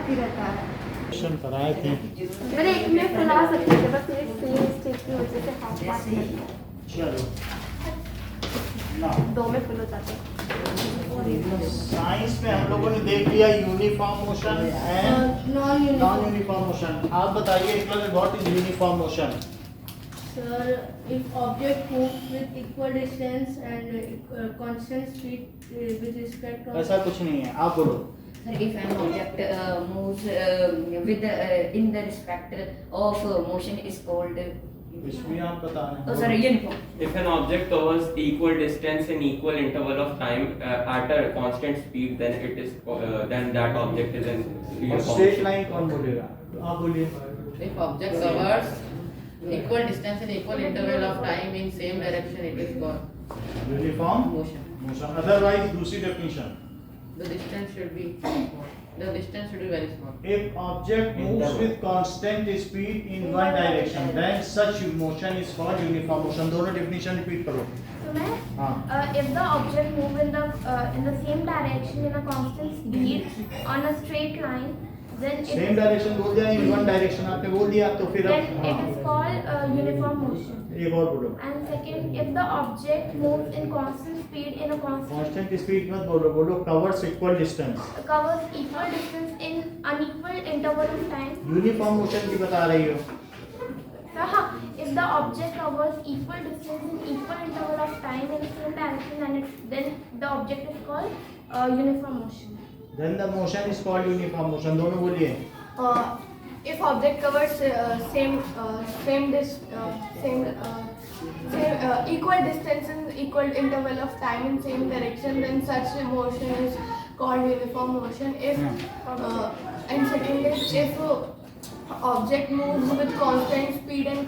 ही रहता है। क्वेश्चन कराए थे। मैंने एक में फुला सकते थे, बस मेरी स्क्रीन स्टिक की वजह से हाफ पास चलो ना, दो में फुल हो जाते हैं। साइंस में हम लोगों ने देख लिया uniform motion and non non uniform motion. आप बताइए what is uniform motion? Sir, if object moves with equal distance and constant speed with respect to ऐसा कुछ नहीं है, आप बोलो। Sir, if an object moves with in the respect of motion is called इसमें आप बता रहे oh sorry uniform. If an object covers equal distance in equal interval of time at a constant speed, then then that object is in uniform. Straight line कौन बोलेगा? आप बोलिए। If object covers equal distance in equal interval of time in same direction, it is called uniform motion. Motion. Otherwise दूसरी definition, The distance should be small. The distance should be very small. if object moves with constant speed in one direction, then such motion is called uniform motion। दोनों definition repeat करो। तो मैं हाँ। if the object move in the same direction in a constant speed on a straight line, then same direction बोल दिया, in one direction आपने बोल दिया, तो फिर then it is called uniform motion. एक और बोलो। And second, if the object moves in constant speed in a constant constant speed मत बोलो, बोलो covers equal distance. covers equal distance in unequal interval of time. Uniform motion की बता रही हो। If the object covers equal distance in equal interval of time in the same direction, then the object is called uniform motion. Then the motion is called uniform motion. दोनों बोलिए। if object covers equal distance in equal interval of time in same direction, then such motion is called uniform motion. And second is if object moves with constant speed and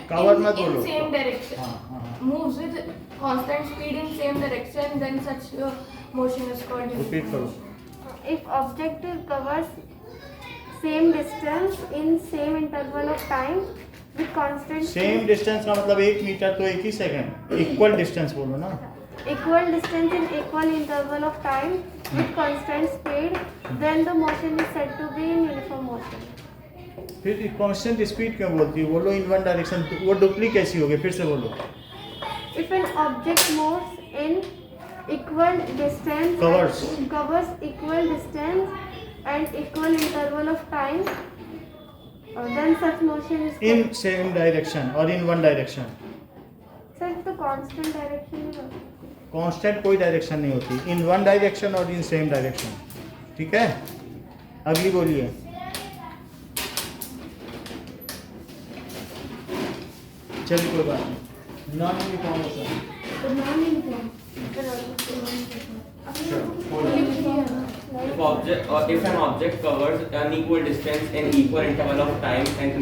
Cover मत in बोलो। same direction, हाँ, हाँ, हाँ। moves with constant speed in same direction, then such motion is called repeat uniform करो। motion. If object covers same distance in same interval of time with constant same distance का मतलब 1 metre तो 1 ही second. Equal distance बोलो ना। equal distance in equal interval of time with constant speed, then the motion is said to be in uniform motion. फिर constant speed क्यों बोलती हो? बोलो इन वन डायरेक्शन, वो डुप्ली कैसी होगी? फिर से बोलो। If an object moves in equal distance Covers equal distance and equal interval of time, then such motion is in same direction और इन वन डायरेक्शन। सर तो कांस्टेंट डायरेक्शन ही होता है। कांस्टेंट कोई डायरेक्शन नहीं होती, इन वन डायरेक्शन और in same direction. ठीक है, अगली बोलिए। चलिए कोई बात नहीं। Non uniform motion. तो non uniform If an object covers unequal distance in equal interval of time and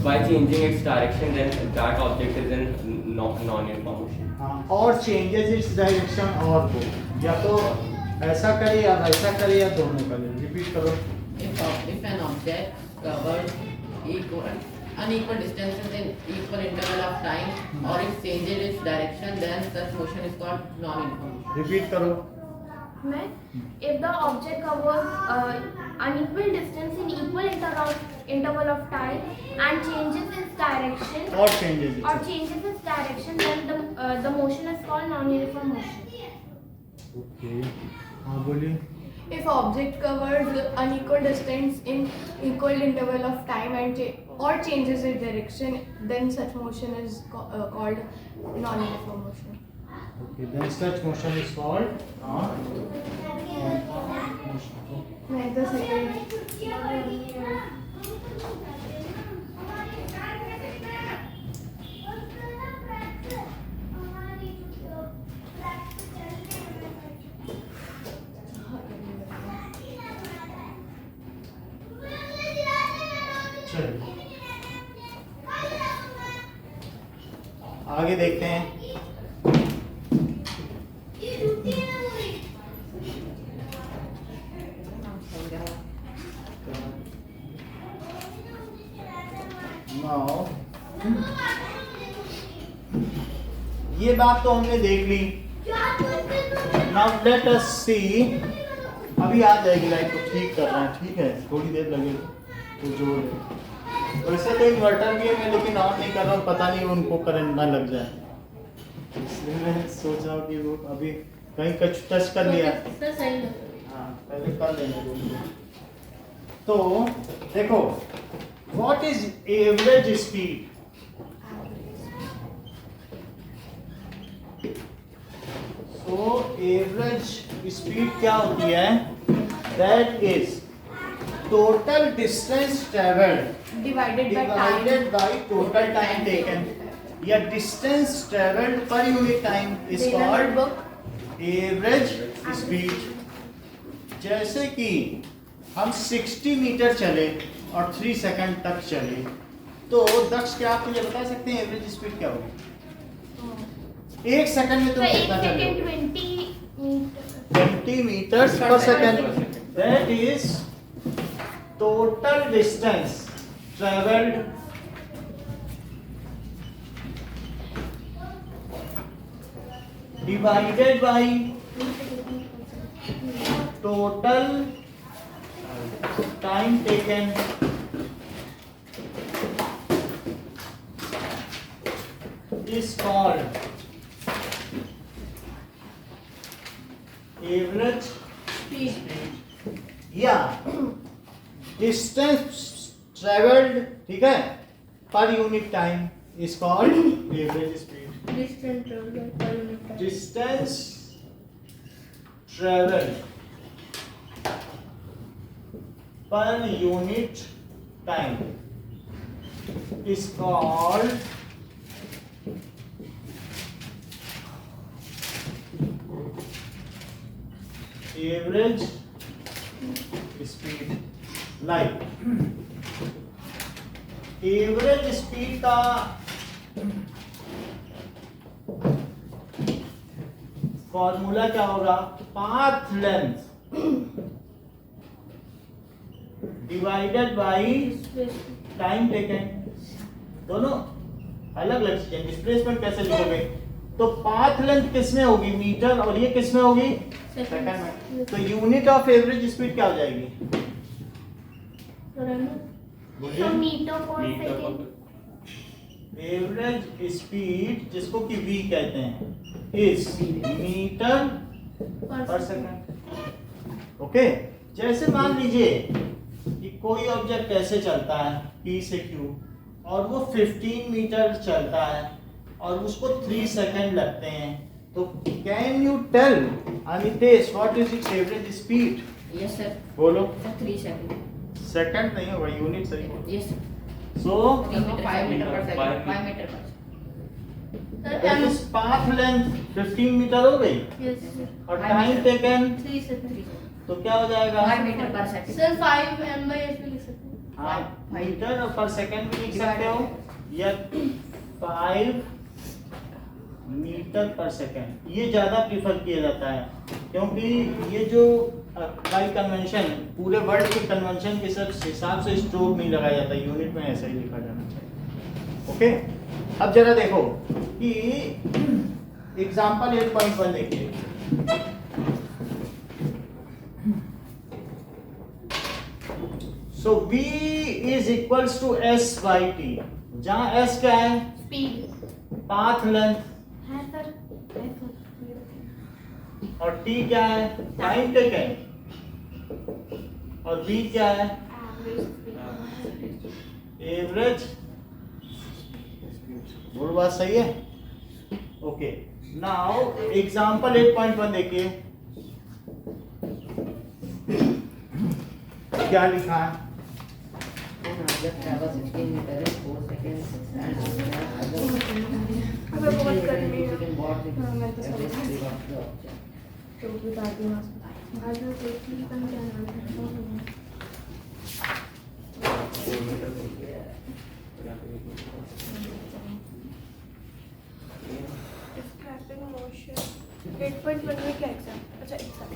by changing its direction, then that object is in non-uniform motion. हाँ, और चेंजेस इस डायरेक्शन और को या तो ऐसा करे या वैसा करे या दोनों करे। रिपीट करो। If an object covers unequal distances in equal interval of time or it changes its direction, then such motion is called non-uniform motion. Repeat करो। में if the object covers unequal distance in equal interval of time and changes its direction और changes its direction, then the motion is called non-uniform motion. Okay. हाँ बोलिए। If object covers unequal distance in equal interval of time and or changes its direction, then such motion is called non-uniform motion. Okay, then such motion is called non-uniform motion. Like the second. चलिए आगे देखते हैं। Now, ये बात तो हमने देख ली। Now let us see अभी आ जाएगी लाइट, तो ठीक कर रहे हैं, ठीक है, थोड़ी देर लगेगी तो जोड़ है। वैसे तो इन्वर्टर भी है मैं, लेकिन ऑन नहीं कर रहा हूँ, पता नहीं उनको करंट ना लग जाए, इसलिए मैं सोच रहा हूँ कि वो अभी कहीं कुछ टच कर लिया। सर सही लग रहा है। हाँ, पहले कर लेंगे वो। तो देखो, व्हाट इज एवरेज स्पीड? तो एवरेज स्पीड क्या होती है? That is total distance travelled Divided by time. divided by total time taken, या distance travelled per unit time is Dana called notebook. Average speed. जैसे कि हम 60 मीटर चले और 3 सेकंड तक चले, तो दक्ष क्या आप मुझे बता सकते हैं एवरेज स्पीड क्या होगी? 1 सेकंड में तुम सर एक कितना चले? Second 20 metre 20 meters per second. That is total distance traveled divided by total time taken is called average speed या distance traveled, ठीक है, per unit time is called average speed. Distance travel per unit time. Distance travel per unit time is called average speed. Like average speed का formula क्या होगा? Path length divided by time taken. दोनों अलग अलग चीजें। Displacement कैसे लिखोगे? तो पाथ लेंथ किसमें होगी? मीटर, और ये किसमें होगी? सेकंड में। तो यूनिट ऑफ एवरेज स्पीड क्या हो जाएगी? So meter per second. Average speed, जिसको कि v कहते हैं, इज मीटर पर सेकंड। ओके, जैसे मान लीजिए कि कोई ऑब्जेक्ट ऐसे चलता है P से Q और वो 15 मीटर चलता है और उसको 3 सेकंड लगते हैं, तो can you tell Anitesh what is its average speed? Yes, sir. बोलो। Sir, 3 seconds. सेकंड नहीं होगा, यूनिट सही बोलो। Yes, sir. So 5 meter per second. 5 meter per second. That is path length 15 metre हो गई Yes, sir. और टाइम टेकन 3 seconds. तो क्या हो जाएगा? 5 meter per second. Sir 5 m/s भी लिख सकते हैं। हाँ, मीटर और पर सेकंड भी लिख सकते हो, या 5 मीटर पर सेकंड। ये ज़्यादा प्रीफर किया जाता है क्योंकि ये जो बाई कन्वेंशन, पूरे वर्ल्ड के कन्वेंशन के सब हिसाब से स्ट्रोक नहीं लगाया जाता, यूनिट में ऐसा ही लिखा जाना चाहिए। ओके, अब जरा देखो कि एग्जाम्पल 8.1 देखिए। So v is equals to s by T, जहाँ s क्या है? स्पीड पाथ लेंथ, है सर, है सर। और t क्या है? टाइम टेकन, और v क्या है? एवरेज। बोल बात सही है? ओके, नाउ एग्जांपल 8.1 देखिए क्या लिखा है। Object travels 16 meters in 4 seconds and अबे बहुत गर्मी है। can board the हाँ, मैं तो समझ average speed of the object. तो बता दी ना। आज मैं देखी कौन क्या नाम है। Scrapping motion 8.1 में क्या एग्जाम? अच्छा एग्जाम्पल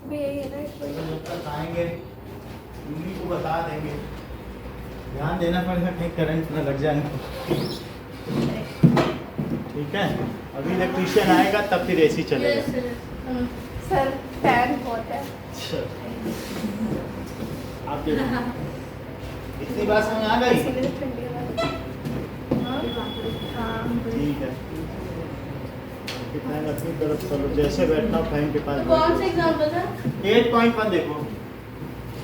भी यही है ना 8.1। आएंगे उन्हीं को बता देंगे, ध्यान देना पड़ेगा कहीं करंट न लग जाए। ठीक है, अभी इलेक्ट्रीशियन आएगा तब फिर एसी चलेगा। सर फैन होता है। अच्छा, आप देखो इतनी बात समझ आ गई? इसीलिए ठंडी हवा। हाँ ठीक है, कितना है अपनी तरफ चलो, जैसे बैठना फैन के पास। कौन सा एग्जाम्पल था? 8.1 देखो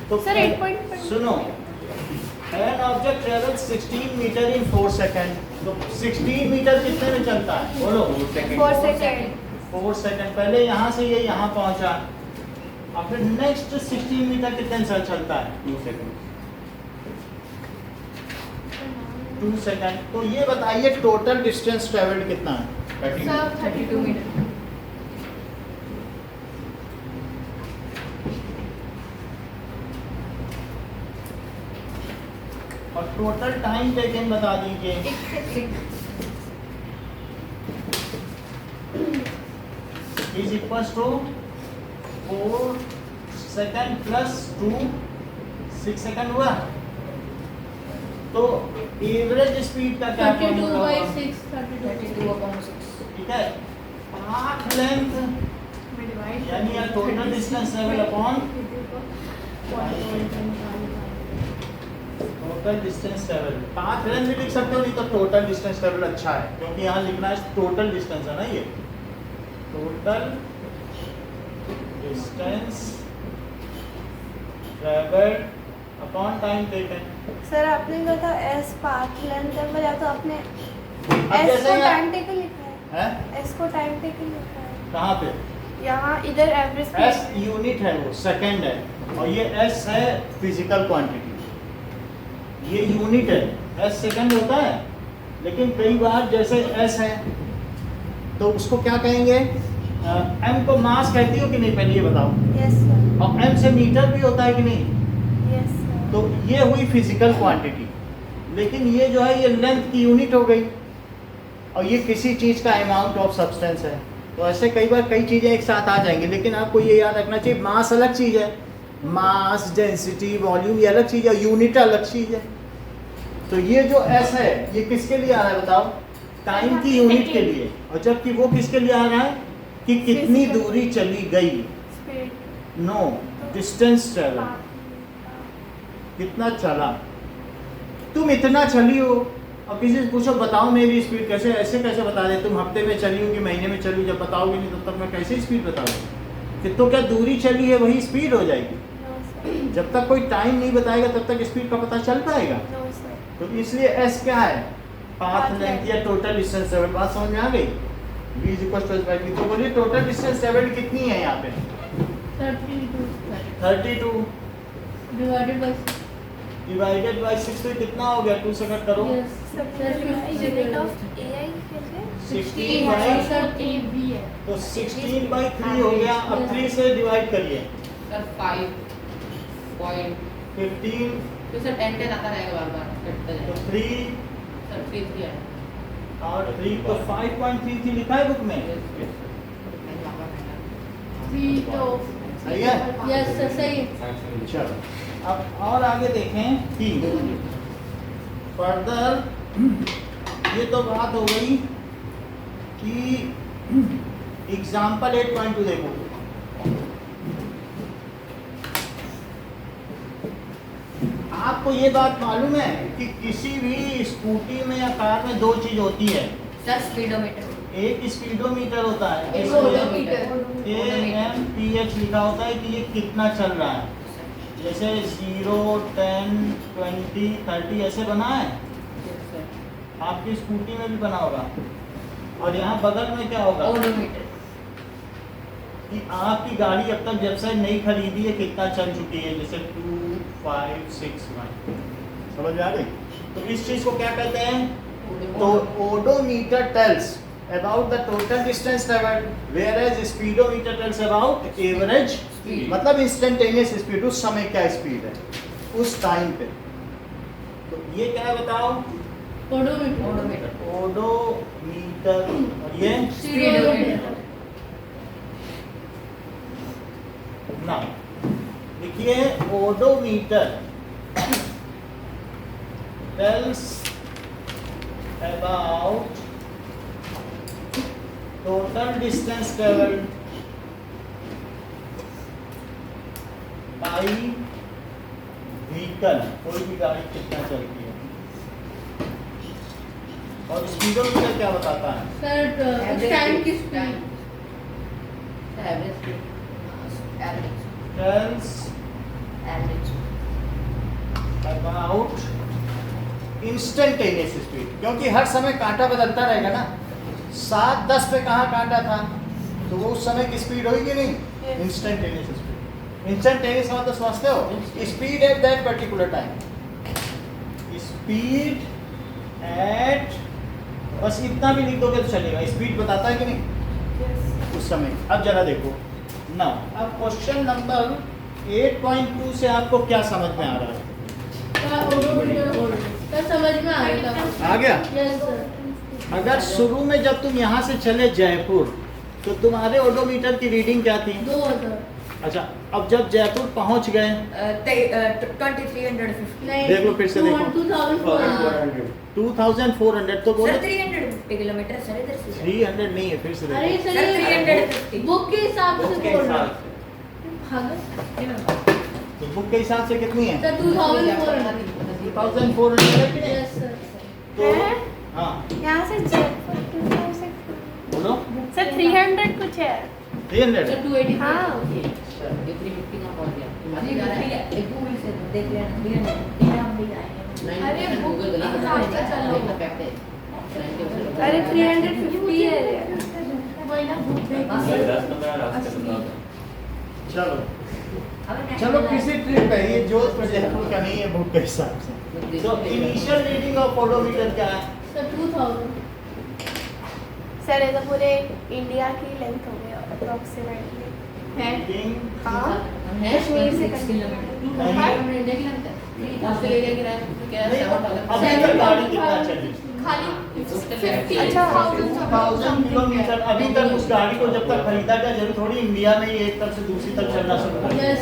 तो सर 8.1 सुनो, an object travels 16 metre in 4 second, तो 16 मीटर कितने में चलता है बोलो? 4 सेकेंड। 4 सेकंड। पहले यहाँ से ये यहाँ पहुँचा, और फिर नेक्स्ट 16 मीटर कितने से चलता है? 2 seconds. 2 सेकंड। तो ये बताइए टोटल डिस्टेंस ट्रेवल्ड कितना है? 30. Sir 32 metre. और टोटल टाइम टेकन बता दीजिए। Is equal to 4 second plus 2, 6 second हुआ। तो एवरेज स्पीड का क्या 32 फॉर्मूला by होगा? 6 32 32/6. ठीक है, पाथ लेंथ यानी या total distance travel upon total distance travel. Path length भी लिख सकते हो, नहीं तो टोटल डिस्टेंस ट्रेवल अच्छा है, क्योंकि यहाँ लिखना है टोटल डिस्टेंस है ना, ये total distance travelled upon time taken. Sir आपने जो था एस पाथ लेंथ है, या तो आपने अब एस जैसे को यहाँ- टाइम टेकन लिखा है। है एस को टाइम टेकन लिखा है कहाँ पे? यहाँ इधर एवरेज एस यूनिट है, वो सेकंड है, और ये एस है फिजिकल क्वांटिटी, ये यूनिट है। एस सेकंड होता है, लेकिन कई बार जैसे एस है तो उसको क्या कहेंगे? एम को मास कहती हो कि नहीं, पहले ये बताओ। Yes sir. और एम से मीटर भी होता है कि नहीं? Yes sir. तो ये हुई फिजिकल क्वांटिटी, लेकिन ये जो है ये लेंथ की यूनिट हो गई, और ये किसी चीज़ का अमाउंट ऑफ सब्सटेंस है। तो ऐसे कई बार कई चीज़ें एक साथ आ जाएंगी, लेकिन आपको ये याद रखना चाहिए मास अलग चीज़ है, मास डेंसिटी वॉल्यूम ये अलग चीज़ है, यूनिट अलग चीज़ है। तो ये जो एस है ये किसके लिए आ रहा है बताओ? टाइम की यूनिट के लिए। और जबकि वो किसके लिए आ रहा है कि कितनी दूरी चली गई? स्पीड। नो, डिस्टेंस ट्रेवल, कितना चला। तुम इतना चली हो, और किसी से पूछो बताओ मेरी स्पीड कैसे, ऐसे कैसे बता दे? तुम हफ्ते में चली हो कि महीने में चली हो? जब बताओगे नहीं तब तक मैं कैसे स्पीड बताऊँ? कि तो क्या दूरी चली है वही स्पीड हो जाएगी। No sir. जब तक कोई टाइम नहीं बताएगा तब तक स्पीड का पता चल पाएगा। No sir. तो इसलिए एस क्या है? पाथ लेंथ या टोटल डिस्टेंस ट्रेवल्ड। बात समझ में आ गई? v is equal to s by t। तो बोलिए टोटल डिस्टेंस ट्रेवल्ड कितनी है यहाँ पे? 32 डिवाइडेड बाय डिवाइडेड बाय 6, तो कितना हो गया? 2 से कट करो। यूनिट ऑफ एआई कैसे? 16 बाय, तो 16 बाय 3 हो गया। अब 3 से डिवाइड करिए। सर 5 पॉइंट 15, तो सर 10 आता रहेगा बार बार कटता तो जाएगा। 3 सर 3 है। और 3 तो 5.33 लिखा है बुक में। सही है? यस सर सही। चलो अब और आगे देखें कि फर्दर, ये तो बात हो गई कि एग्जाम्पल 8.2 देखो। आपको ये बात मालूम है कि किसी भी स्कूटी में या कार में 2 चीज होती है। Sir speedometer. एक स्पीडोमीटर होता है, एक इसमें ओडोमीटर। AMPH लिखा होता है कि ये कितना चल रहा है। जैसे 0, 10, 20, 30 ऐसे बना है, आपकी स्कूटी में भी बना होगा। और यहाँ बगल में क्या होगा ओडोमीटर। कि आपकी गाड़ी अब तक जब से नई खरीदी है कितना चल चुकी है, जैसे 2, 5, 6, 1। समझ में आ गई? तो इस चीज को क्या कहते हैं? तो odometer tells about the total distance traveled, whereas speedometer tells about average Speed. मतलब instantaneous speed, उस समय क्या स्पीड है उस टाइम पे। तो ये क्या है बताओ? ओडोमीटर। ओडोमीटर। और ये स्पीडोमीटर। ना देखिए, odometer tells about total distance travelled by vehicle, कोई भी गाड़ी कितना चलती है, और स्पीडोमीटर क्या बताता है? सर स्टैंड की speed average tells average about instantaneous speed, क्योंकि हर समय कांटा बदलता रहेगा ना। 7:10 पे कहाँ कांटा था, तो वो उस समय की स्पीड होगी नहीं, इंस्टेंटेनियस स्पीड। इंस्टेंटेनियस मतलब समझते हो, speed at that particular time, speed at, बस इतना भी लिख दोगे तो चलेगा। स्पीड बताता है कि नहीं उस समय। अब जरा देखो ना, अब क्वेश्चन नंबर 8.2 से आपको क्या समझ में आ रहा है? सर समझ में आ गया। आ गया? Yes sir. अगर शुरू में जब तुम यहाँ से चले जयपुर, तो तुम्हारे ओडोमीटर की रीडिंग क्या थी? 2000 अच्छा, अब जब जयपुर पहुँच गए, 2350 देख लो फिर से देखो, 2400 2400, तो बोलो सर 350 किलोमीटर सर इधर से 300 नहीं है, फिर से अरे देखो। सर सर, ये 350 बुक के हिसाब से उसके बोल रहा हिसाब हूँ। से भागा। तो बुक के हिसाब से कितनी है? सर 2400 2400 है कि नहीं? Yes sir. तो हाँ यहाँ से जयपुर 2000 बोलो, सर 300 कुछ है। 300 सर 280 हाँ। ये 350 कहाँ पहुँच गया? हिमाचल जा रहा है। एक गूगल से देख लेना 300 हम भी आएंगे। अरे Gmail, बुक Google के बना हिसाब से चलो। इतना fact है। अरे 350 है। वही ना बुक देख। 10-15 रास्ते बताओ। चलो अब next चलो वाला है। किसी ट्रिप है, ये जोधपुर जयपुर का नहीं है बुक के हिसाब से। तो इनिशियल रीडिंग ऑफ ओडोमीटर क्या है? सर 2000 सर ये तो पूरे इंडिया की लेंथ हो गया अप्रोक्सीमेटली है। रीडिंग हाँ है कश्मीर से 6 किलोमीटर। हम इंडिया की लगता है ऑस्ट्रेलिया की राय क्या है नहीं, 7,000 अभी तक गाड़ी कितना चली? खाली अच्छा। 1000 किलोमीटर। अभी तक उस गाड़ी को जब तक खरीदा गया, जरूर थोड़ी इंडिया में ही एक तरफ से दूसरी तरफ चलना शुरू कर दिया। यस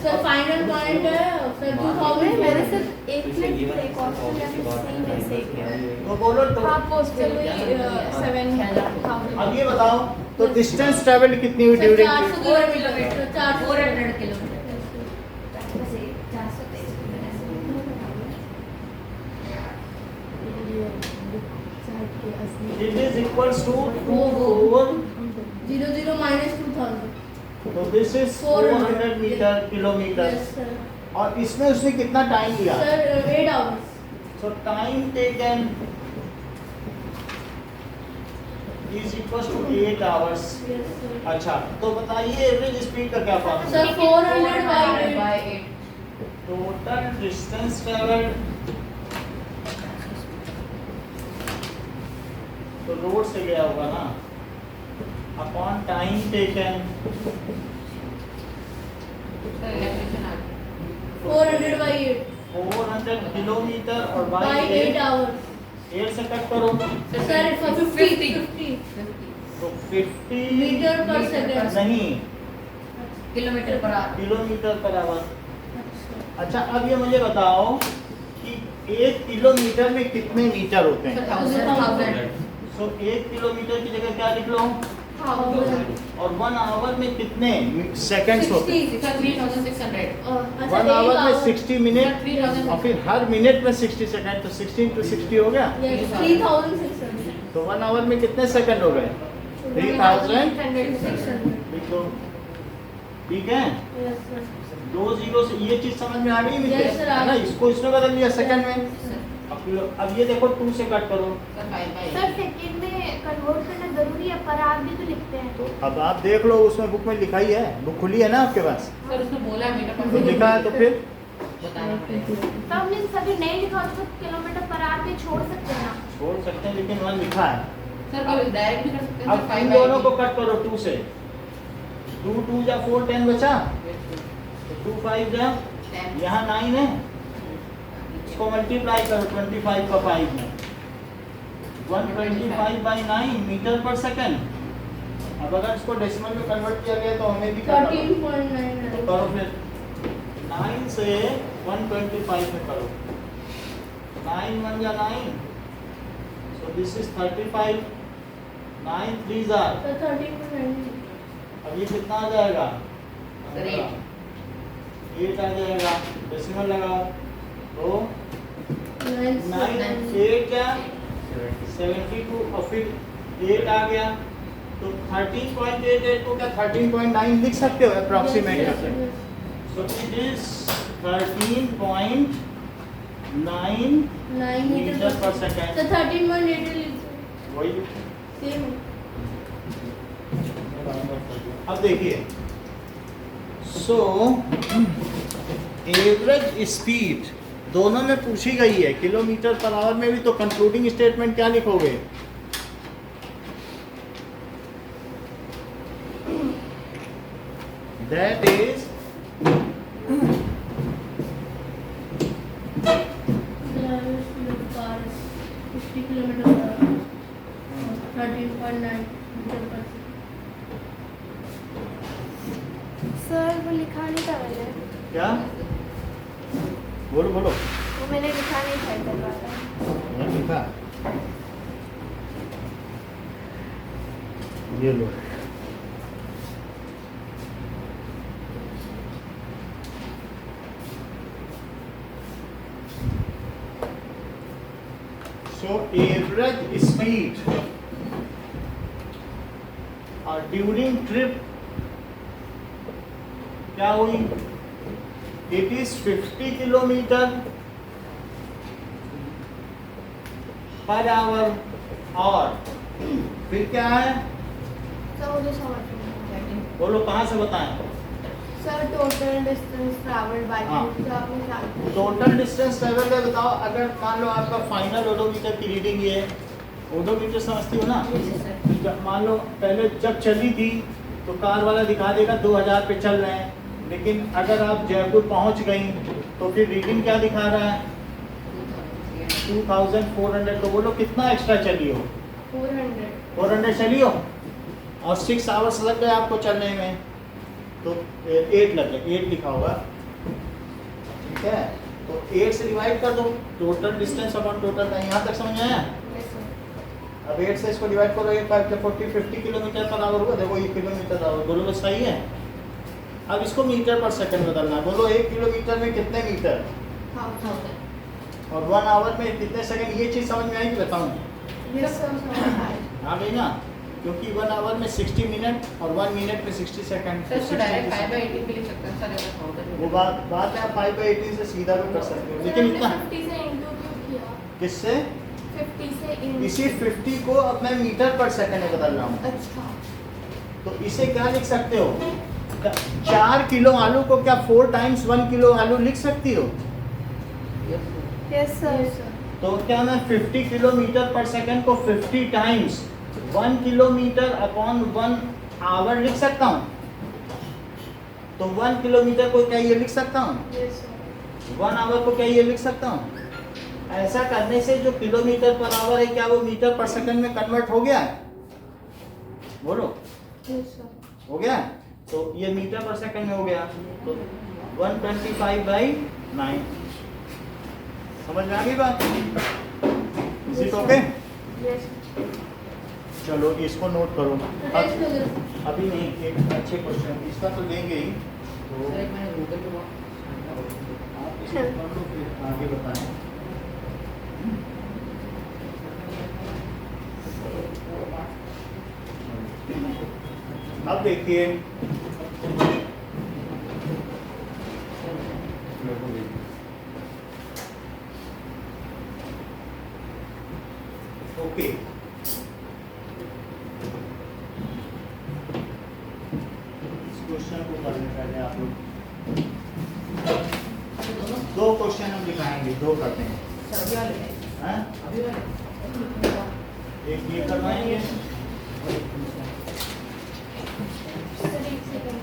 सर फाइनल पॉइंट है सर 2000 मेरे सिर्फ एक मिनट ब्रेक ऑस्ट्रेलिया में सही में से गया। तो बोलो तो हाँ पोस्टल हुई 7000 अब ये बताओ, तो डिस्टेंस ट्रेवल कितनी हुई during? 400 kilometre 400 kilometre. It is equals to 4, 00 minus 2000 तो this is 400 metre kilometre. Yes sir और इसमें उसने कितना टाइम लिया? Sir 8 hours so time taken is equals to 8 hours. Yes sir अच्छा, तो बताइए एवरेज स्पीड का क्या formula? Sir 400 by 8 total distance travelled, तो रोड से गया होगा ना, upon time taken 400 by 8 400 kilometre और by बाई 8 hours 8 से कट करो सर 50 तो 50 मीटर पर सेकंड नहीं, kilometre per hour. Kilometre per hour. अच्छा, अब ये मुझे बताओ कि 1 किलोमीटर में कितने मीटर होते हैं? 1000 सो 1 किलोमीटर की जगह क्या लिख लो? और 1 आवर में कितने सेकंड्स होते हैं? 3600 अच्छा 1 आवर में 60 मिनट 3000 और फिर हर मिनट में 60 सेकंड, तो 16 to 60 हो गया। 3600 तो 1 आवर में कितने सेकंड हो गए? 3000 600 लिख दो, ठीक है। यस सर 2 जीरो से ये चीज समझ में आ गई मुझे, Yes, sir, आ है ना? गई। इसको इसमें बदल दिया सेकंड में। अब ये देखो 2 से कट करो, सर सेकंड में कन्वर्ट करना जरूरी है, पर आप भी तो लिखते हैं। तो अब आप देख लो, उसमें बुक में लिखा ही है, बुक खुली है ना आपके पास, सर उसने बोला मीटर तो पर लिखा है, तो फिर बताना पड़ेगा तो हमने सभी नहीं लिखा तो किलोमीटर पर आप भी छोड़ सकते हैं ना। छोड़ सकते हैं, लेकिन 1 लिखा है। सर अब डायरेक्ट भी कर सकते हैं अब इन दोनों को कट करो 2 से, 2 2 जा 4 10 बचा, तो 2 5 जा, यहाँ 9 है, इसको मल्टीप्लाई करो 25 का 5 में, 125 by 9 मीटर पर सेकंड। अब अगर इसको डेसिमल में कन्वर्ट किया गया तो हमें भी करना पड़ेगा। 13.9 तो करो फिर 9 से 125 में करो, 9 1 जा 9, so this is 35, 9 3 are, So 13.9. अब ये कितना आ जाएगा? Sir, 8. 8 आ जाएगा, डेसिमल लगाओ तो 9. 9 8 क्या 72 और फिर 8 आ गया तो 13.88 को क्या 13.9 लिख सकते हो अप्रॉक्सीमेट करके? So it is 13.9 meter per second. So 13.8 will वही same. अब देखिए सो एवरेज स्पीड दोनों में पूछी गई है, किलोमीटर पर आवर में भी, तो कंक्लूडिंग स्टेटमेंट क्या लिखोगे? That is The average speed of car is 50 km per hour. 13.9 meter per second. Sir वो लिखा नहीं था मैंने, क्या बोलो बोलो वो मैंने लिखा नहीं था इधर वाला। मैंने लिखा ये लो so average speed during trip क्या हुई? It is 50 kilometre per hour और फिर क्या है? सर मुझे समझ में नहीं आया। बोलो कहाँ से बताएं? Sir total distance travelled bye हाँ। आपने क्या टोटल डिस्टेंस ट्रेवल का बताओ। अगर मान लो आपका फाइनल ओडोमीटर की रीडिंग ये है, ओडोमीटर समझती हो ना? जब मान लो पहले जब चली थी तो कार वाला दिखा देगा 2000 पे चल रहे हैं, लेकिन अगर आप जयपुर पहुंच गई तो फिर रीडिंग क्या दिखा रहा है? 2400। तो बोलो कितना एक्स्ट्रा चली हो? 400 चली हो और 6 आवर्स लग गए आपको चलने में, तो 8 लग गए, 8 लिखा होगा, ठीक है? तो 8 से डिवाइड कर दो, total distance upon total time. यहाँ तक समझ आया? अब 8 से इसको डिवाइड करो, 8 5 40 50 किलोमीटर पर आवर हुआ। देखो ये किलोमीटर आवर, बोलो बस सही है। अब इसको मीटर पर सेकंड बदलना है। बोलो 1 किलोमीटर में कितने मीटर और 1 आवर में कितने सेकंड? ये चीज़ समझ में आई कि बताऊँ? आ गई ना? क्योंकि 1 आवर में 60 मिनट और 1 मिनट में 60 सेकंड। सर इसको डायरेक्ट 5/18 भी लिख सकते हैं सर, अगर काउंटर वो बात है, आप 5/18 से सीधा भी कर सकते हो, लेकिन इतना 50 से इंटू क्यों किया? किससे? 50 से इंटू। इसी 50 को अब मैं मीटर पर सेकंड में बदल रहा हूँ। अच्छा तो इसे क्या लिख सकते हो? 4 किलो आलू को क्या 4 टाइम्स 1 किलो आलू लिख सकती हो? Yes sir. तो क्या मैं 50 किलोमीटर पर सेकंड को 50 टाइम्स 1 किलोमीटर अपॉन 1 आवर लिख सकता हूँ? तो 1 किलोमीटर को क्या ये लिख सकता हूँ? Yes sir. 1 आवर को क्या ये लिख सकता हूँ? ऐसा करने से जो किलोमीटर पर आवर है क्या वो मीटर पर सेकंड में कन्वर्ट हो गया है? बोलो यस सर। हो गया? तो ये मीटर पर सेकंड में हो गया, तो 125/9। समझ में आ गई बात? Is it okay? यस। चलो इसको नोट करो। Next हो गया। अभी नहीं, एक अच्छे क्वेश्चन इसका तो लेंगे ही, तो सर एक मैंने गूगल पे आप इसको कर लो फिर आगे बताएं। अब देखिए ओके, इस क्वेश्चन को करने पहले आप लोग 2 क्वेश्चन हम दिखाएंगे, 2 करते हैं, सर अभी वाले हैं, हैं? अभी वाले एक ये करवाएंगे, सर एक सेकंड।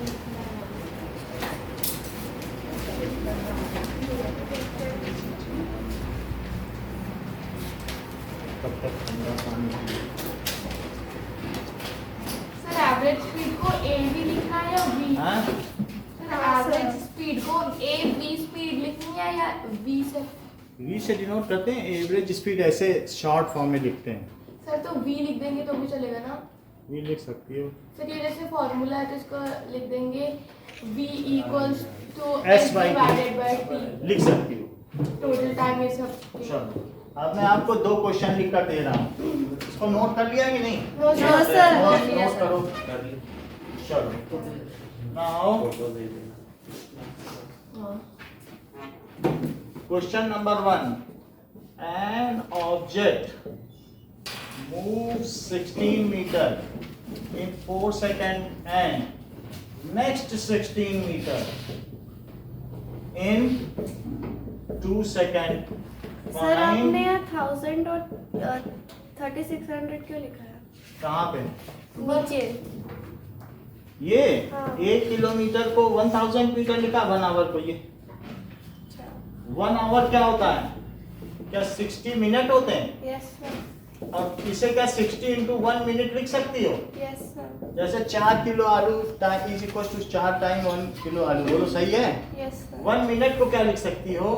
तब तक ठंडा पानी पिए। सर एवरेज स्पीड को ए भी लिखना है या बी? हाँ? सर एवरेज स्पीड को ए बी स्पीड लिखनी है या बी से? वी से डिनोट करते हैं, एवरेज स्पीड ऐसे शॉर्ट फॉर्म में लिखते हैं। सर तो v लिख देंगे तो भी चलेगा ना? v लिख सकती हो। सर ये जैसे फॉर्मूला है तो इसको लिख देंगे v equals to S by T। Divided by t। लिख सकती हो। टोटल टाइम ये सब। चलो अब मैं आपको 2 क्वेश्चन लिख कर दे रहा हूँ, इसको नोट कर लिया कि नहीं? No No, sir. नोट करो। चलो now question number 1, an object moves 16 meter in 4 seconds and next 16 meter in 2 seconds. Sir आपने यहाँ 1000 और 3600 क्यों लिखा है कहाँ पे? नीचे? ये हाँ। 1 किलोमीटर को 1000 मीटर लिखा, 1 आवर को। ये 1 आवर क्या होता है? क्या 60 मिनट होते हैं? Yes sir. और इसे क्या 60 इंटू 1 मिनट लिख सकती हो? Yes sir. जैसे 4 किलो आलू is equal to 4 time 1 kilo आलू, बोलो सही है? Yes sir. 1 मिनट को क्या लिख सकती हो?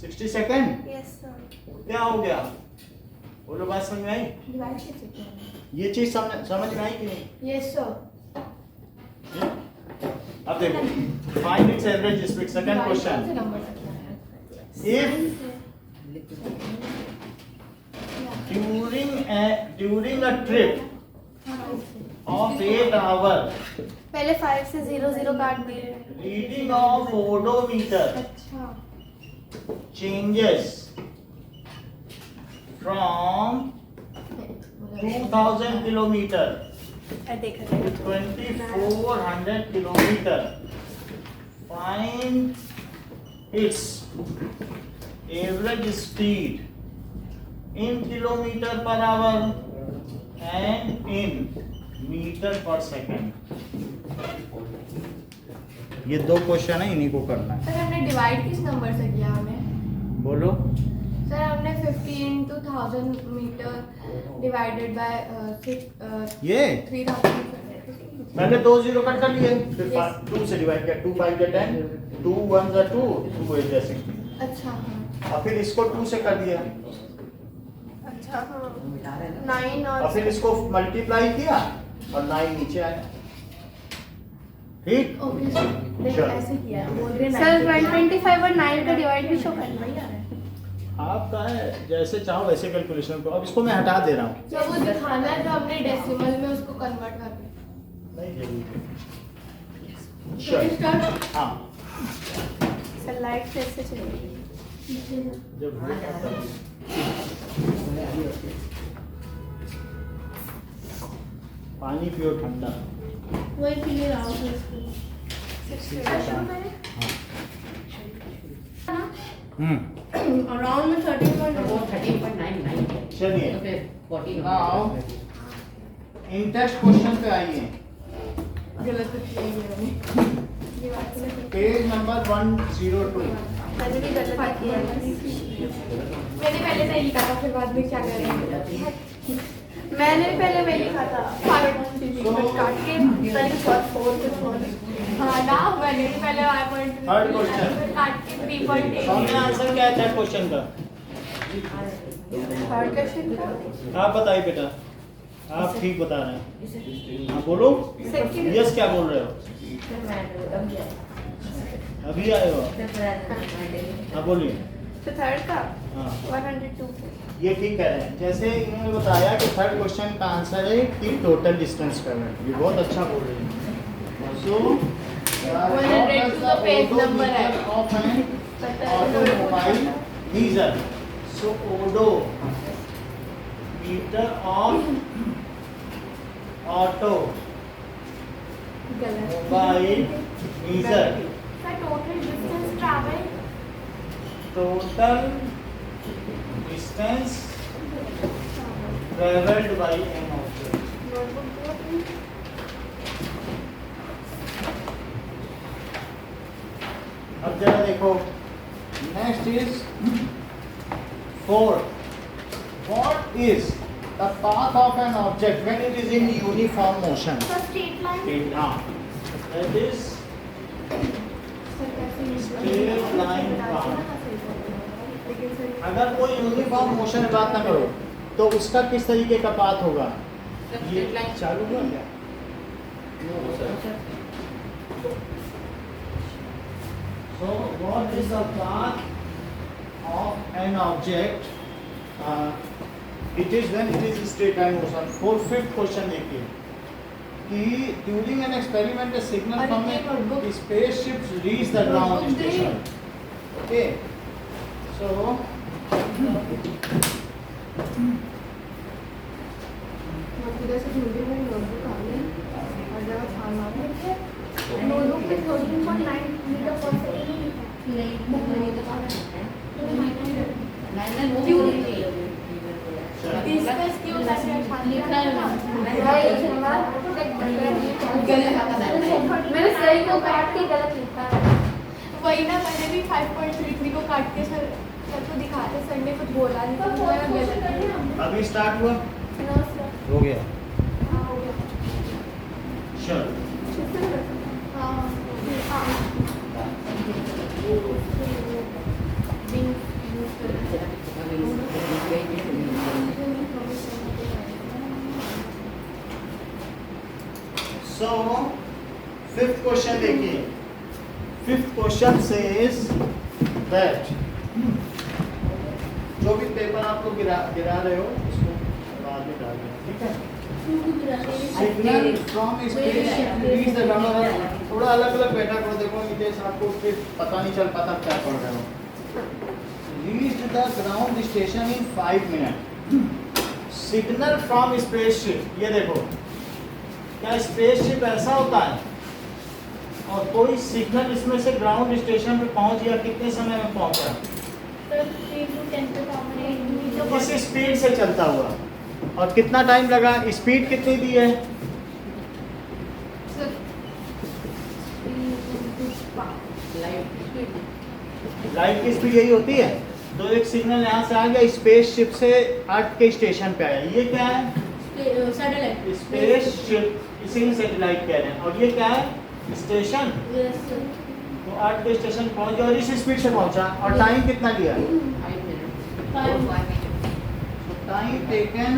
60 सेकंड। Yes sir. क्या हो गया? बोलो बात समझ में आई? डिवाइड कैसे किया? ये चीज समझ में आई कि नहीं? Yes sir. अब देखो, find its average speed. Second question, number रखना है। if during a trip of 8 hours पहले 5 से 00 काट दिए। reading of odometer अच्छा। changes from 2000 kilometer देखा to 2400 kilometer, find its average speed in kilometer per hour and in meter per second. ये 2 question है, इन्हीं को करना है। सर हमने डिवाइड किस नंबर से किया हमें? बोलो। सर हमने 50 into 1000 मीटर डिवाइडेड बाय ये 3000। मैंने 2 0 कट कर लिए, फिर Yes. 2 से डिवाइड किया, 2 5 10, 2 1 2, 2 8 16। अच्छा हाँ। और फिर इसको 2 से कर दिया, अच्छा हाँ 9 और और फिर इसको मल्टीप्लाई किया और 9 नीचे आया। ठीक? Okay sir. देखो चलो। ऐसे किया है, बोल रहे हैं सर 95। 125 और 9 का डिवाइड भी शो करना है। आपका है, जैसे चाहो वैसे कैलकुलेशन को। अब इसको मैं हटा दे रहा हूँ। जब वो दिखाना है तो हमने डेसिमल में उसको कन्वर्ट कर दिया। नहीं जरूरी। तो चलो स्टार्ट। हाँ, सर लाइट फिर से चलेगी। जब वो करता है। पानी पियो ठंडा। वही पी ले रहा हूँ सर इसको। अराउंड में 13.9। वो 13.99 चलिए तो फिर 14 नाउ इन टेस्ट क्वेश्चन पे आइए। गलत तो किया ही मैंने। Page number 102। मैंने भी गलत किया है। मैंने पहले सही लिखा था, फिर बाद में क्या करेंगे? मैंने भी पहले वही लिखा था। काट के पहले शॉर्ट 4 कुछ और। हाँ ना, मैंने भी पहले 5.2 Third question. फिर काट के 3.8। सामने आंसर क्या है थर्ड क्वेश्चन का? थर्ड क्वेश्चन का आप बताइए बेटा, आप ठीक बता रहे हैं। हाँ बोलो, सेकंड यस क्या बोल रहे हो? अभी आए हो? हाँ बोलिए। तो थर्ड का हाँ 102। ये ठीक कह रहे हैं। जैसे इन्होंने बताया कि थर्ड क्वेश्चन का आंसर है कि टोटल डिस्टेंस कवर्ड। ये बहुत अच्छा बोल रहे हैं। सो 102 का पेज नंबर है। Of an automobile diesel. So odometer of auto गलत। Mobile diesel. Sir total distance travel total distance travelled by an object. अब जरा देखो, next is 4. What is the path of an object when it is in uniform motion? Sir straight line. हाँ, that is straight line path. अगर कोई uniform motion बात ना करो, तो उसका किस तरीके का पाथ होगा? ये Straight line. चालू हुआ क्या? No, sir. So what is the path of an object? It is when it is straight line motion. Fifth question देखिए कि during an experiment a signal from a spaceship reach the ground station. Okay. So इधर से ढूंढी मेरी notebook आ गई और जरा छान मारो नोटबुक पे 13.9 मीटर पर सेकंड नहीं बुक में तो मैंने सही को काट के गलत लिखा है। वही ना, मैंने भी 5.33 को काट के सर को दिखाते, सर ने कुछ बोला नहीं तो मैं गलत अभी स्टार्ट हुआ, हो गया, चल So fifth question देखिए, fifth question says that जो भी पेपर आप लोग गिरा रहे हो उसको बाद में डाल देना, ठीक है? Signal from spaceship reach the ground. थोड़ा अलग अलग बैठा करो, देखो नितेश आपको फिर पता नहीं चल पाता क्या पढ़ रहे हो। Reach the ground station in 5 minute. Signal from spaceship, ये देखो क्या स्पेसशिप ऐसा होता है और कोई सिग्नल इसमें से ग्राउंड स्टेशन पे पहुंच गया, कितने समय में पहुंचा? इस स्पीड से चलता हुआ, और कितना टाइम लगा? स्पीड कितनी दी है? लाइट की स्पीड यही होती है। तो एक सिग्नल यहाँ से आ गया, स्पेसशिप से अर्थ के स्टेशन पे आया, ये क्या है? सैटेलाइट। स्पेसशिप, इसीलिए सैटेलाइट कह रहे हैं। और ये क्या है? स्टेशन। तो अर्थ के स्टेशन पहुंच गया और इस स्पीड से पहुंचा, और टाइम कितना लिया? 5 minutes. Time taken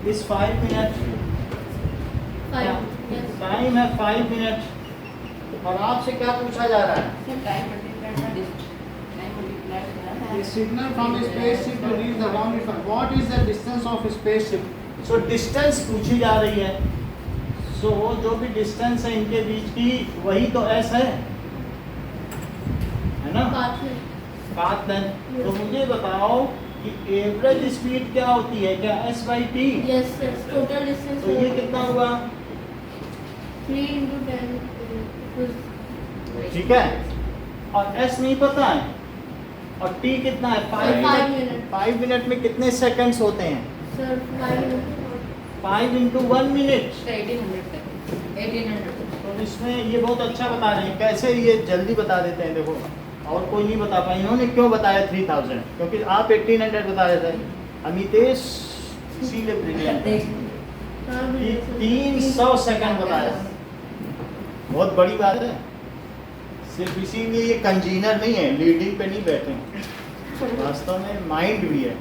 is 5 minute. Time है 5 मिनट। और आपसे क्या पूछा जा रहा है? So time multiplied by distance. Time multiplied by The signal from the spaceship to reach the ground. What is the distance of spaceship? So distance पूछी जा रही है। So जो भी distance है इनके बीच की, वही तो s है ना? Path length. तो मुझे बताओ कि एवरेज स्पीड क्या होती है? क्या s by t? Yes total distance. तो ये कितना हुआ? 3 into 10 ठीक है। और s नहीं पता है, और t कितना है? 5 मिनट। 5 मिनट में कितने सेकंड्स होते हैं? Sir 5 5 into 1 minute. 1800 seconds. 1800 तो इसमें ये बहुत अच्छा बता रहे हैं, कैसे ये जल्दी बता देते हैं। देखो और कोई नहीं बता पाए। इन्होंने क्यों बताया 3000? क्योंकि आप 1800 बता रहे थे। अमितेश इसीलिए ब्रिलियंट है कि 300 सेकंड बताया। बहुत बड़ी बात है। सिर्फ इसीलिए ये कंजीनर नहीं है, लीडिंग पे नहीं बैठे हैं, वास्तव में माइंड भी है।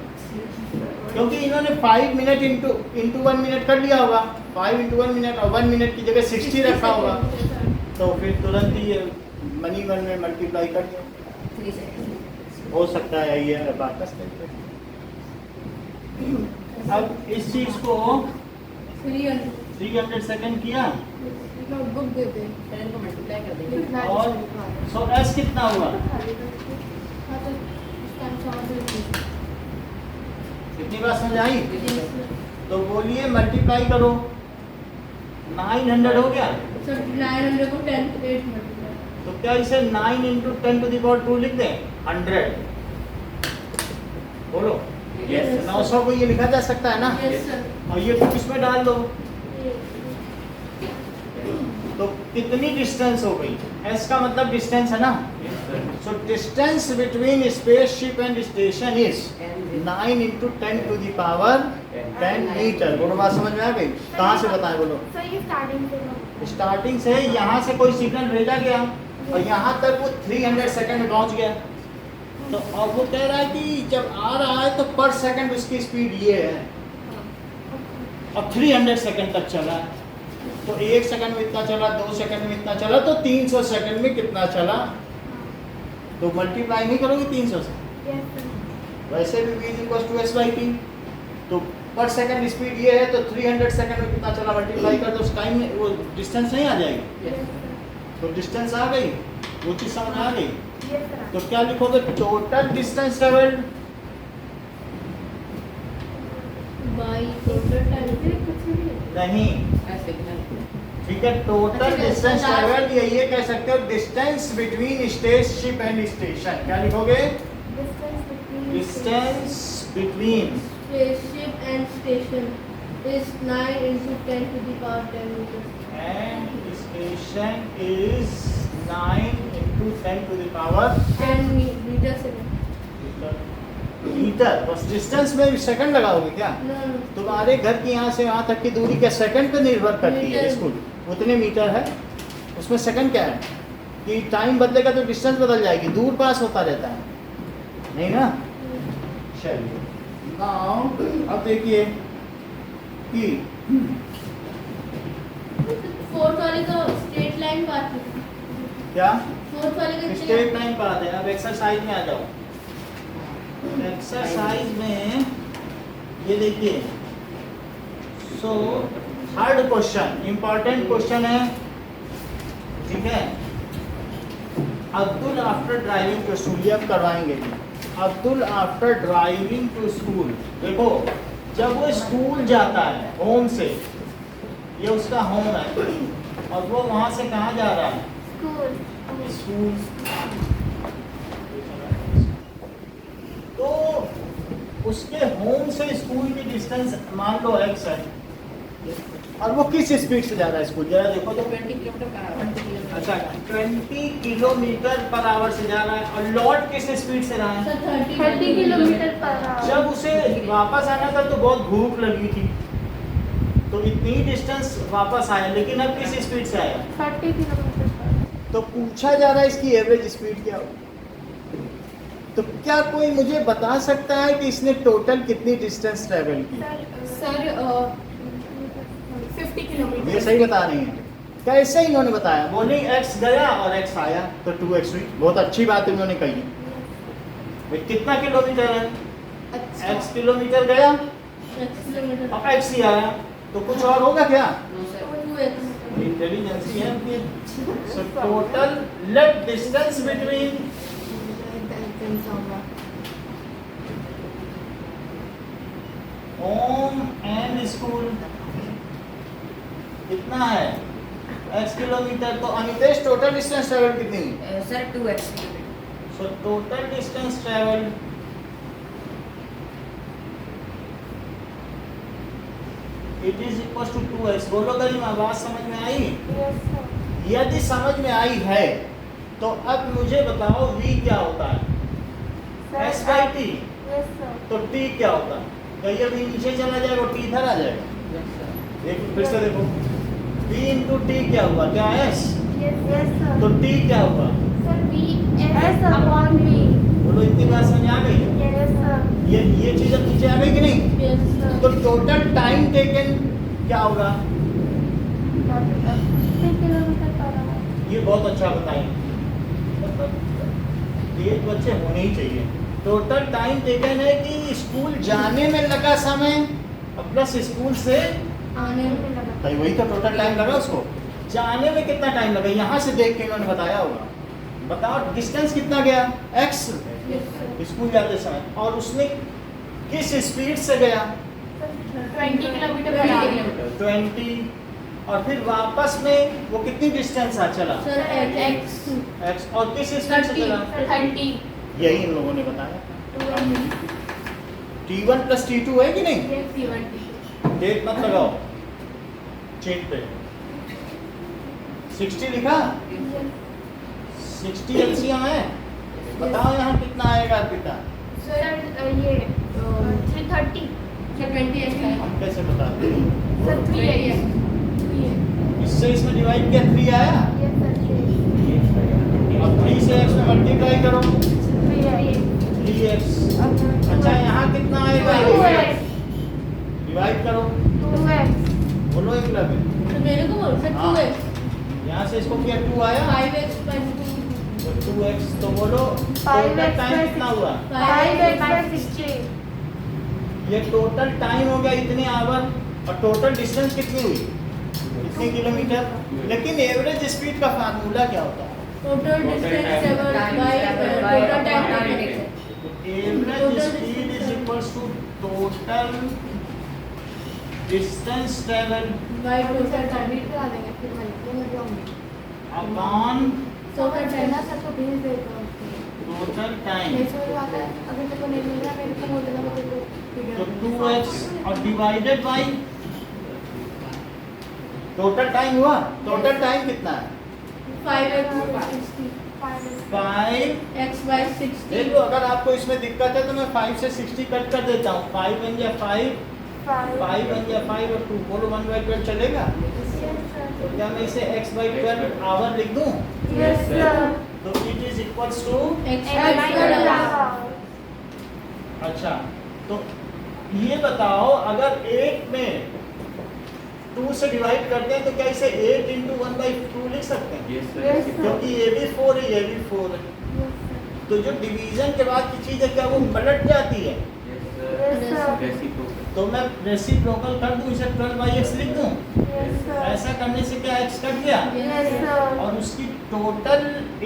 क्योंकि इन्होंने 5 मिनट इंटू 1 मिनट कर लिया होगा। 5 into 1 मिनट, और 1 मिनट की जगह 60 रखा होगा, तो फिर तुरंत ही मनी 1 में मल्टीप्लाई कर दिया। 3 seconds. हो सकता है ये अबाकस करके। अब इस चीज को 300 सेकंड किया, नोटबुक दे दे। फिर इनको multiply कर देंगे. लिखना है और तो लिखवा दे। सो एस कितना हुआ? हाँ तो इसका आंसर और दे दे। कितनी बार समझ आई? तो बोलिए मल्टीप्लाई करो। 900 हो गया। सर 900 को 10 8 मल्टीप्लाई। तो क्या इसे 9 into 10 to the power 2 लिख दें? 100। बोलो। Yes. 900 को ये लिखा जा सकता है ना? Yes sir. और ये कुछ इसमें डाल दो, तो कितनी डिस्टेंस हो गई? s का मतलब डिस्टेंस है ना? So distance between spaceship and station is 9 into 10 to the power 10 metre. बोलो, बात समझ में आ गई? कहाँ से बताएं? बोलो। सर ये स्टार्टिंग से स्टार्टिंग से यहाँ से कोई सिग्नल भेजा गया और यहाँ तक वो 300 सेकंड में पहुँच गया। तो अब वो कह रहा है कि जब आ रहा है तो पर सेकंड उसकी स्पीड ये है, अब 300 सेकंड तक चला है, तो 1 सेकंड में इतना चला, 2 सेकंड में इतना चला, तो 300 सेकंड में कितना चला, तो मल्टीप्लाई नहीं करोगे 300 से, Yes, sir. वैसे भी v equal to S by T, तो पर सेकंड स्पीड ये है, तो 300 सेकंड में कितना चला मल्टीप्लाई कर दो, उस टाइम में वो डिस्टेंस नहीं आ जाएगी, Yes, sir. तो डिस्टेंस आ गई, वो चीज़ समझ में आ गई। Yes, sir. तो क्या लिखोगे, total distance travelled by total time नहीं, सिग्नल ठीक है, टोटल डिस्टेंस ट्रेवल्ड ये कह सकते हो डिस्टेंस बिटवीन स्टेटशिप एंड स्टेशन, क्या लिखोगे, Distance between distance between spaceship and station is 9 into 10 to the power 10 meters. and station is 9 into 10 to the power 10 meter second. Metre, बस distance में second लगाओगे क्या, No, no. तुम्हारे घर की यहाँ से वहाँ तक की दूरी क्या सेकंड पे निर्भर करती है, मीटर। स्कूल उतने मीटर है, उसमें सेकंड क्या है कि टाइम बदलेगा तो डिस्टेंस बदल जाएगी, दूर पास होता रहता है, नहीं ना। चलिए नाउ अब देखिए कि फोर्थ वाले का स्ट्रेट लाइन पाथ है. क्या फोर्थ वाले का स्ट्रेट लाइन पाथ है। अब एक्सरसाइज में आ जाओ, एक्सरसाइज में ये देखिए, so third question important question है, ठीक है। Abdul after driving to school, ये अब करवाएंगे, Abdul after driving to school, देखो जब वो स्कूल जाता है होम से, ये उसका होम है, और वो वहाँ से कहाँ जा रहा है, school. स्कूल, तो उसके होम से स्कूल की डिस्टेंस मान लो x है, और वो किस स्पीड से जा रहा है स्कूल, जरा देखो तो 20 किलोमीटर पर आवर। अच्छा 20 किलोमीटर पर आवर से जा रहा है, और लौट किस स्पीड से रहा है, 30 kilometer per hour. जब उसे वापस आना था तो बहुत भूख लगी थी, तो इतनी डिस्टेंस वापस आया, लेकिन अब किस स्पीड से आया, 30 kilometer per hour. तो पूछा जा रहा है इसकी एवरेज स्पीड क्या हो, तो क्या कोई मुझे बता सकता है कि इसने टोटल कितनी डिस्टेंस ट्रेवल की, सर 50 किलोमीटर. ये सही बता रही हैं, कैसे इन्होंने बताया, बोली x गया और x आया तो 2x हुई, बहुत अच्छी बात इन्होंने कही। भाई कितना किलोमीटर है, अच्छा. x किलोमीटर गया 6 किलोमीटर. और x ही आया, तो कुछ और होगा क्या, नो सर, 2x. इंटेलिजेंसी है कि so total let distance between home and school कितना है, x किलोमीटर, तो अनितेश टोटल डिस्टेंस ट्रेवल कितनी हुई, sir 2x so total distance travel it is equal to 2x, बोलो गरिमा बात समझ में आई, Yes, sir. यदि समझ में आई है तो अब मुझे बताओ v क्या होता है, Sir, s by T, Yes, sir. तो t क्या होता है, तो ये v नीचे चला जाएगा और t इधर आ जाएगा, यस सर, देखो फिर से देखो, v इंटू टी क्या हुआ, क्या s, Yes, yes, sir. तो t क्या हुआ, Sir, V S upon V. बोलो इतनी बात समझ आ गई, Yes, sir. ये चीज अब नीचे आ गई कि नहीं, Yes, sir. तो टोटल टाइम टेकन क्या होगा, 50 kilometer per hour. ये बहुत अच्छा बताएं, ये बच्चे होने ही चाहिए। टोटल टाइम टेकन है कि स्कूल जाने में लगा समय और प्लस स्कूल से, आने में भाई वही तो टोटल टाइम लगा उसको, जाने में कितना टाइम लगा, यहाँ से देख के इन्होंने बताया होगा, बताओ डिस्टेंस कितना गया x स्कूल जाते समय, और उसने किस स्पीड से गया 20 किलोमीटर पर आवर. 20, और फिर वापस में वो कितनी डिस्टेंस चला सर x x, और किस स्पीड से चला, 30. यही इन लोगों ने बताया। t1 प्लस t2 है कि नहीं, Yes, 70. डेट मत लगाओ चेक पे, 60 लिखा, 60 एलसीएम है, बताओ यहाँ कितना आएगा अर्पिता, Sir, ये 330. सर 20x है. हम कैसे बताते हैं, Sir, 3x. इससे इसमें डिवाइड किया 3 आया, Yes, sir. 3x. और 3 से x में मल्टीप्लाई करो, 3x. 3x। अच्छा यहाँ कितना आएगा? 2x। डिवाइड करो, 2x। बोलो एक लगे। तो मेरे को बोल सकते हाँ। 2x यहाँ से इसको क्या 2 आया? 5x plus 2 तो 2x तो बोलो 5x टोटल टाइम plus कितना हुआ? 5x by 60। ये टोटल टाइम हो गया इतने आवर, और टोटल डिस्टेंस कितनी हुई? इतने किलोमीटर। लेकिन एवरेज स्पीड का फार्मूला क्या होता है? total distance time. 7 Time by traveled by total time time taken. taken. Average Total speed is equals to total distance travel by total time upon total time total time. अगर तेरे को नहीं मिल रहा मेरे को बोल देना मैं तेरे तो को 2x और डिवाइडेड बाई टोटल टाइम हुआ। टोटल टाइम कितना है? 5। by 60 देखो अगर आपको इसमें दिक्कत है तो मैं 5 से 60 कट कर देता हूँ। 5 बन गया 5, 5 बन गया 5 और 2 बोलो 1/12 चलेगा। तो क्या मैं इसे x by 12 आवर लिख दूँ? Yes, sir. तो it is equals to, x And by by 12 hour. अच्छा तो ये बताओ अगर 8 में 2 से डिवाइड करते हैं तो क्या इसे 8 into 1/2 लिख सकते हैं? Yes, sir. Yes, sir. क्योंकि ये भी 4 है ये भी 4 है। तो जो डिवीजन के बाद की चीज है क्या वो पलट जाती है? Yes, Yes, sir. sir. Reciprocal. तो मैं रेसिप्रोकल कर दूं, इसे 12/x लिख दूं। Yes, sir. ऐसा करने से क्या x कट गया Yes, sir. और उसकी टोटल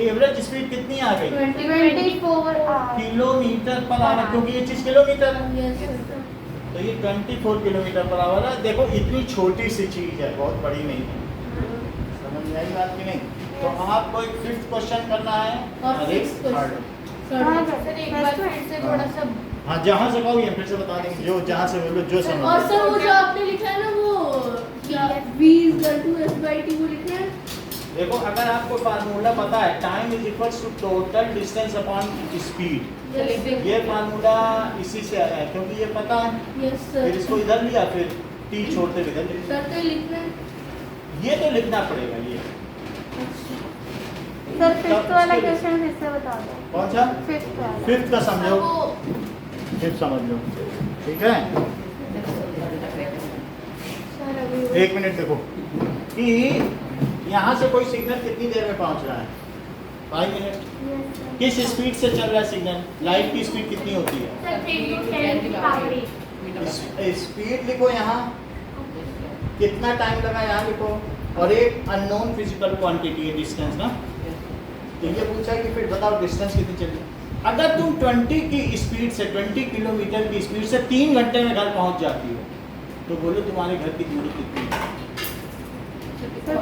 एवरेज स्पीड कितनी आ गई? 24 hours. किलोमीटर पर आवर, क्योंकि ये चीज किलोमीटर है। yes sir तो ये 24 किलोमीटर पर आवर है। देखो इतनी छोटी सी चीज है, बहुत बड़ी नहीं है। समझ में आई बात की नहीं? तो आपको एक 5th क्वेश्चन करना है और और एक 6th third। सर एक बार फिर से थोड़ा सा हाँ जहाँ से कहो ये फिर से बता देंगे, जो जहाँ से बोलो जो समझ और लो। सर वो जो आपने लिखा है ना वो क्या v is equal to s by t वो लिखना है देखो अगर आपको फार्मूला पता है time is equals to total distance upon speed, ये फार्मूला इसी से आया है क्योंकि ये पता है। यस फिर सर इसको इधर लिया, फिर टी छोड़ते हुए इधर लिया। सर तो लिखना है ये तो लिखना पड़ेगा ये। सर 5th वाला क्वेश्चन फिर से बता दो। कौन सा? 5th वाला। 5th का सर समझो, वो 5th समझ लो, ठीक है। सर अभी 1 मिनट देखो कि यहाँ से कोई सिग्नल कितनी देर में पहुँच रहा है? 5 मिनट। Yes, sir. किस स्पीड से चल रहा है सिग्नल? लाइट की स्पीड कितनी होती है? Sir 10 to 10 की power 8. स्पीड लिखो यहाँ, कितना टाइम लगा यहाँ लिखो, और एक अननोन फिजिकल क्वांटिटी है डिस्टेंस ना। तो ये पूछा है कि फिर बताओ डिस्टेंस कितनी चली। अगर तुम 20 की स्पीड से 20 किलोमीटर की स्पीड से 3 घंटे में घर पहुँच जाती हो तो बोलो तुम्हारे घर की दूरी कितनी है? Sir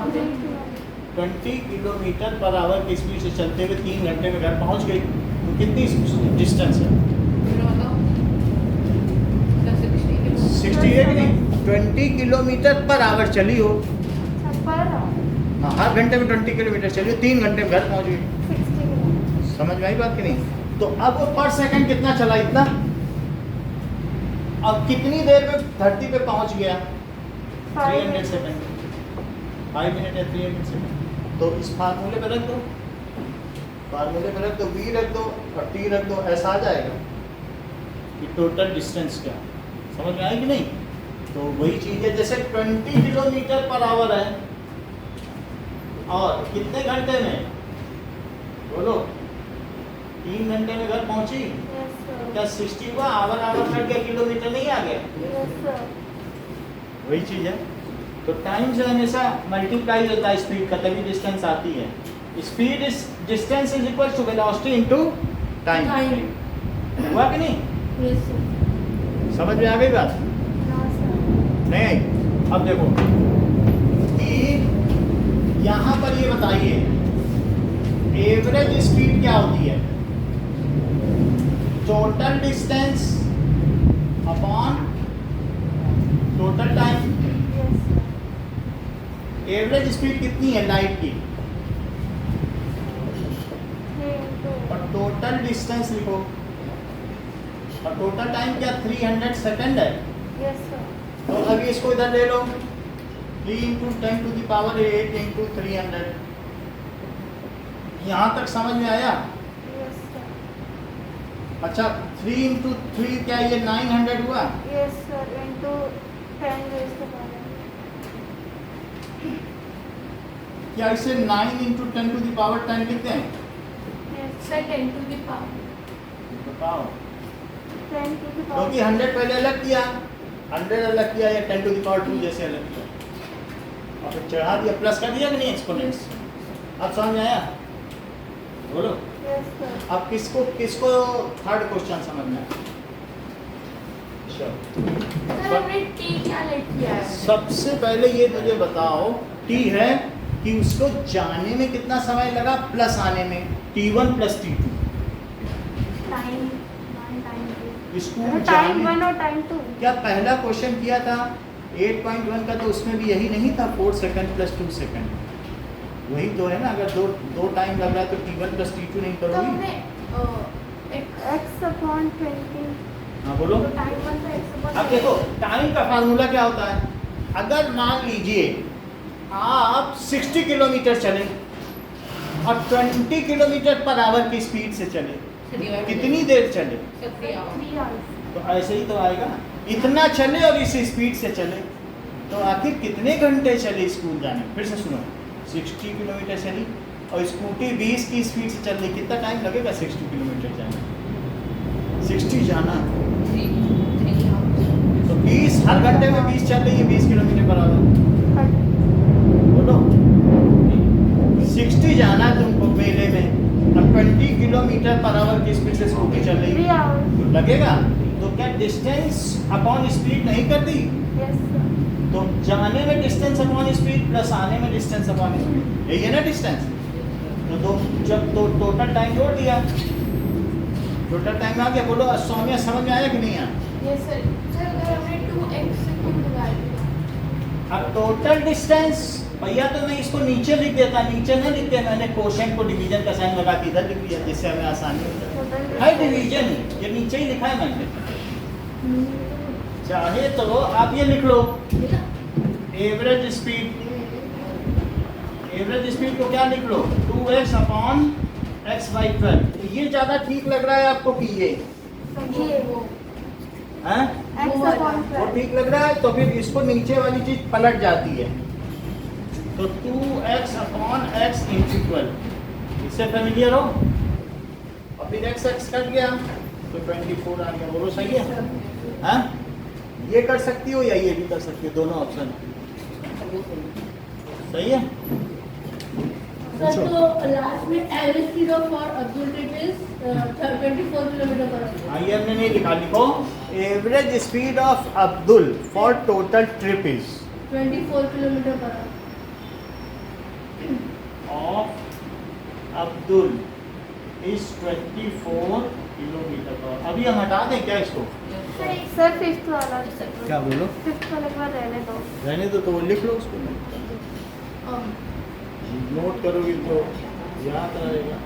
20 किलोमीटर पर आवर की स्पीड से चलते हुए 3 घंटे में घर पहुँच गई तो कितनी डिस्टेंस है? 60 है कि नहीं? 20 किलोमीटर पर आवर चली हो, पर हाँ, हर घंटे में 20 किलोमीटर चली हो, 3 घंटे में घर पहुँच गई। 60 किलोमीटर. समझ में आई बात कि नहीं? तो अब वो पर सेकंड कितना चला? इतना। अब कितनी देर में धरती पे पहुँच गया? 300 सेकंड। 5 मिनट या 300 सेकंड। तो इस फार्मूले पे रख दो, फार्मूले पे रख दो, v रख दो और t रख दो, ऐसा आ जाएगा कि टोटल डिस्टेंस क्या। समझ में आई कि नहीं? तो वही चीज़ है, जैसे 20 किलोमीटर पर आवर है और कितने घंटे में? बोलो 3 घंटे में घर पहुंची। Yes, sir. क्या 60 हुआ? आवर आवर कट गया, किलोमीटर नहीं आ गया। Yes, sir. वही चीज़ है। तो टाइम से हमेशा मल्टीप्लाई होता है स्पीड का, तभी डिस्टेंस आती है। Speed is distance is equal to velocity into time. हुआ कि नहीं? यस सर समझ में आ गई बात? No, sir. नहीं आई? अब देखो कि यहाँ पर ये बताइए एवरेज स्पीड क्या होती है? Total distance upon total time. Yes, sir. Average speed कितनी है लाइट की? 3 into और टोटल डिस्टेंस लिखो, और टोटल टाइम क्या 300 सेकंड है। Yes, sir. तो अभी इसको इधर ले लो, 3 into 10 to the power 8 into 300। यहाँ तक समझ में आया? Yes, sir. अच्छा 3 into 3 क्या ये 900 हुआ? Yes, sir. Into 10 raised to power. क्या इसे 9 into 10 to the power 10 लिखते हैं? Yes, Sir, 10 to the power. बताओ 10 to the power. क्योंकि 100 पहले अलग किया, 100 अलग किया या 10 to the power 2 जैसे अलग किया और फिर चढ़ा दिया, प्लस कर दिया कि नहीं एक्सपोनेंट्स? अब समझ में आया? बोलो Yes, sir. अब किसको किसको थर्ड क्वेश्चन समझना है? Sir, हमने T क्या लेट किया है? सबसे पहले ये मुझे बताओ टी है कि उसको जाने में कितना समय लगा प्लस आने में, T1 plus T2 Time 1, time 2. School Time जाने 1 और time 2. क्या पहला क्वेश्चन किया था 8.1 का, तो उसमें भी यही नहीं था 4 सेकंड प्लस 2 सेकंड, वही तो है ना। अगर दो टाइम लग रहा है तो T1 प्लस T2 नहीं तो करोगी? हमने X upon 20. हाँ बोलो। तो time 1 का X upon अब देखो टाइम का फार्मूला क्या होता है, अगर मान लीजिए आप 60 किलोमीटर चले और 20 किलोमीटर पर आवर की स्पीड से चले, कितनी देर चले? 3 hours. तो ऐसे ही तो आएगा, इतना चले और इस स्पीड से चले तो आखिर कितने घंटे चले स्कूल जाने? फिर से सुनो, 60 किलोमीटर चली और स्कूटी 20 की स्पीड से चल रही, कितना टाइम लगेगा 60 किलोमीटर जाने? 60 जाना तो 20 हर घंटे में 20 चल रही है, 20 किलोमीटर पर आवर। बोलो 60 जाना तुमको मेले में और 20 किलोमीटर पर आवर की स्पीड से स्कूटी चल रही 3 है hours. तो लगेगा। तो क्या डिस्टेंस अपॉन स्पीड नहीं कर दी? Yes, sir. तो जाने में डिस्टेंस अपॉन स्पीड प्लस आने में डिस्टेंस अपॉन स्पीड, यही है ना डिस्टेंस। तो जब तो टोटल टाइम जोड़ दिया, टोटल टाइम आ गया। बोलो सौम्या समझ में आया कि नहीं आया? Yes, sir. Sir, अगर हमने 2x से क्यों डिवाइड किया? अब टोटल डिस्टेंस भैया तो मैं इसको नीचे लिख देता, नीचे ना लिखते, मैंने क्वोशिएंट को डिवीजन का साइन लगा के इधर लिख दिया जिससे हमें आसानी हो जाए। Total है डिवीजन ही, ये नीचे ही लिखा है मैंने। चाहे तो आप ये लिख लो एवरेज स्पीड, एवरेज स्पीड को क्या लिख लो 2x अपॉन x/12। तो ये ज़्यादा ठीक लग रहा है आपको कि ये ये हैं? X upon वो 12. ठीक लग रहा है तो फिर इसको नीचे वाली चीज पलट जाती है, तो 2x अपॉन x इंटू 12, इससे फेमिलियर हो और फिर x कट गया तो 24 आ गया। बोलो सही है? हाँ ये कर सकती हो या ये भी कर सकती हो, दोनों ऑप्शन सही है। सर तो लास्ट में average speed of for Abdul trip is 24 kilometre per hour. हाँ ये हमने नहीं लिखा, लिखो average speed of Abdul for total trip is 24 kilometre per hour. Of Abdul is 24 kilometre पर। अभी हम हटा दें क्या इसको? सर फिफ्थ वाला क्या बोलो? फिफ्थ वाले के बाद रहने दो. रहने दो, तो वो लिख लो उसको, नोट करोगे तो याद रहेगा।